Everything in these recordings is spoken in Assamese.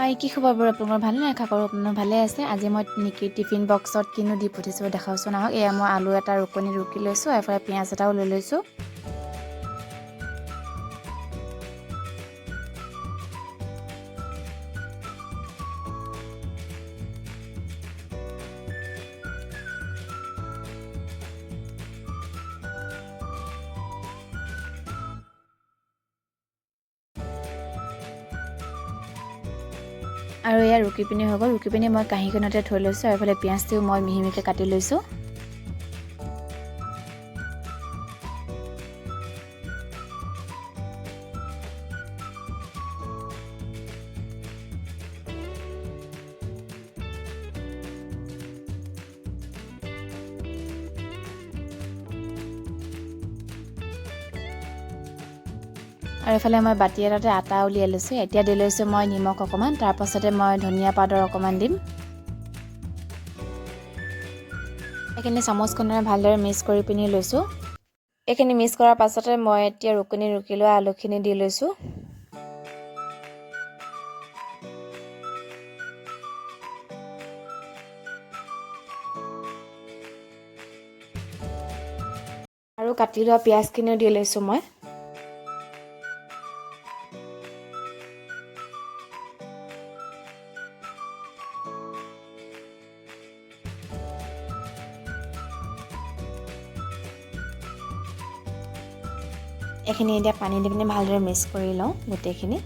হাই কি খবৰবোৰ আপোনাৰ ভালে নে আশা কৰোঁ আপোনাৰ ভালে আছে আজি মই নিকি টিফিন বক্সত কিনো দি পঠিয়াইছোঁ দেখাওঁচোন আহক এয়া মই আলু এটা ৰুকি লৈছোঁ এফালে পিঁয়াজ এটাও লৈ লৈছোঁ আৰু এয়া ৰুকি পিনি হৈ গ'ল ৰুকি পিনি মই কাঁহীখনতে থৈ লৈছোঁ আৰু এফালে পিঁয়াজটো মই মিহি মিহিকৈ কাটি লৈছোঁ আৰু এফালে মই বাটি এটাতে আটা উলিয়াই লৈছোঁ এতিয়া দি লৈছোঁ মই নিমখ অকণমান তাৰ পাছতে মই ধনিয়া পাউডাৰ অকণমান দিম এইখিনি চামুচখনেৰে ভালদৰে মিক্স কৰি পিনি লৈছোঁ এইখিনি মিক্স কৰাৰ পাছতে মই এতিয়া ৰুকি লোৱা আলুখিনি দি লৈছোঁ আৰু কাটি লোৱা পিঁয়াজখিনিও দি লৈছোঁ মই এইখিনি এতিয়া পানী দি পিনি ভালদৰে মিক্স কৰি লওঁ গোটেইখিনি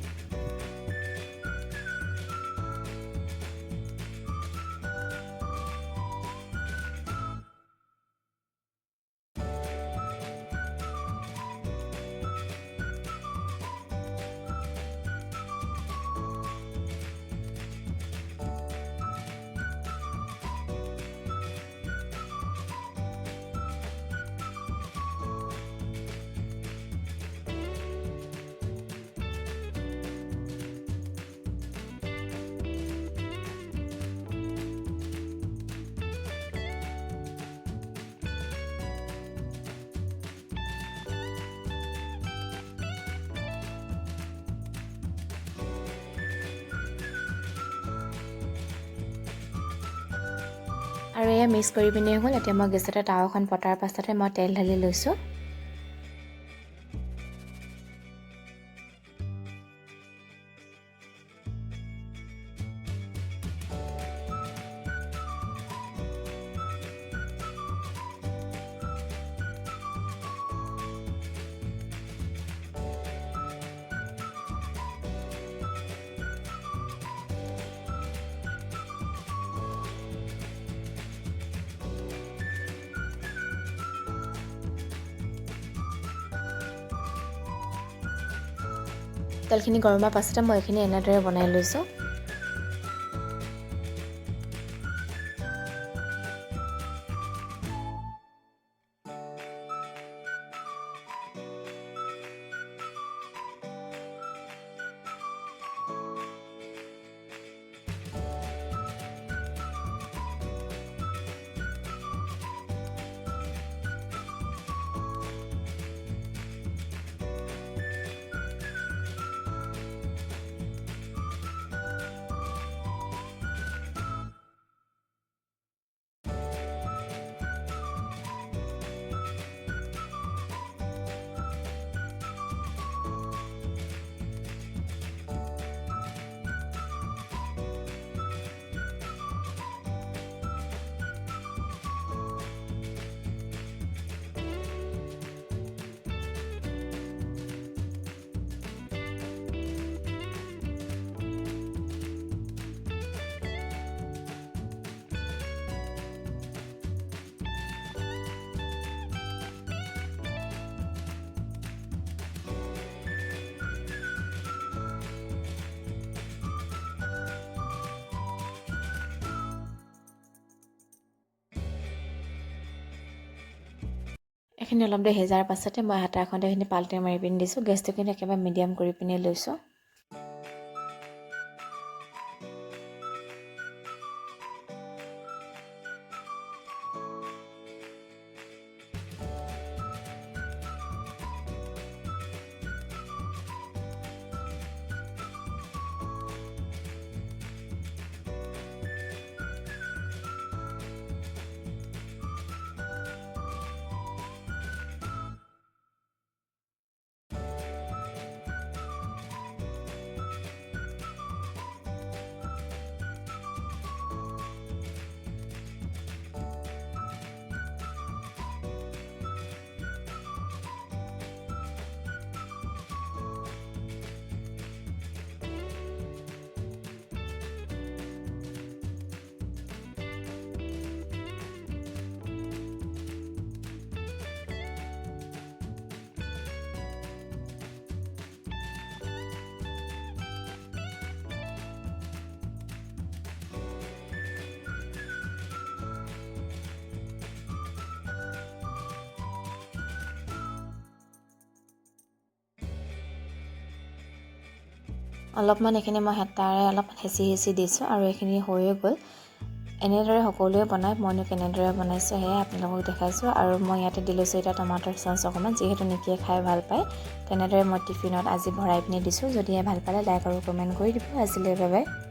আৰু এয়া মিক্স কৰি পিনি হ'ল এতিয়া মই গেছতে টাৱাখন পতাৰ পাছতে মই তেল ঢালি লৈছোঁ তেলখিনি গৰম হোৱাৰ পাছতে মই এইখিনি এনেদৰে বনাই লৈছোঁ এইখিনি অলপ দেৰি সিজাৰ পাছতে মই হাতা এখনতে এইখিনি পাল্টি মাৰি পিনি দিছোঁ গেছটো কিন্তু একেবাৰে মিডিয়াম কৰি পিনি লৈছোঁ অলপমান এইখিনি মই হেতাৰে অলপ হেঁচি দিছোঁ আৰু এইখিনি হৈয়ে গ'ল এনেদৰে সকলোৱে বনায় মইনো কেনেদৰে বনাইছোঁ সেয়া আপোনালোকক দেখাইছোঁ আৰু মই ইয়াতে দি লৈছোঁ এতিয়া টমাটৰ চচ অকণমান যিহেতু নিকিয়ে খাই ভাল পায় তেনেদৰে মই টিফিনত আজি ভৰাই পিনি দিছোঁ যদিহে ভাল পালে লাইক আৰু কমেণ্ট কৰি দিব আজিলৈ বাই বাই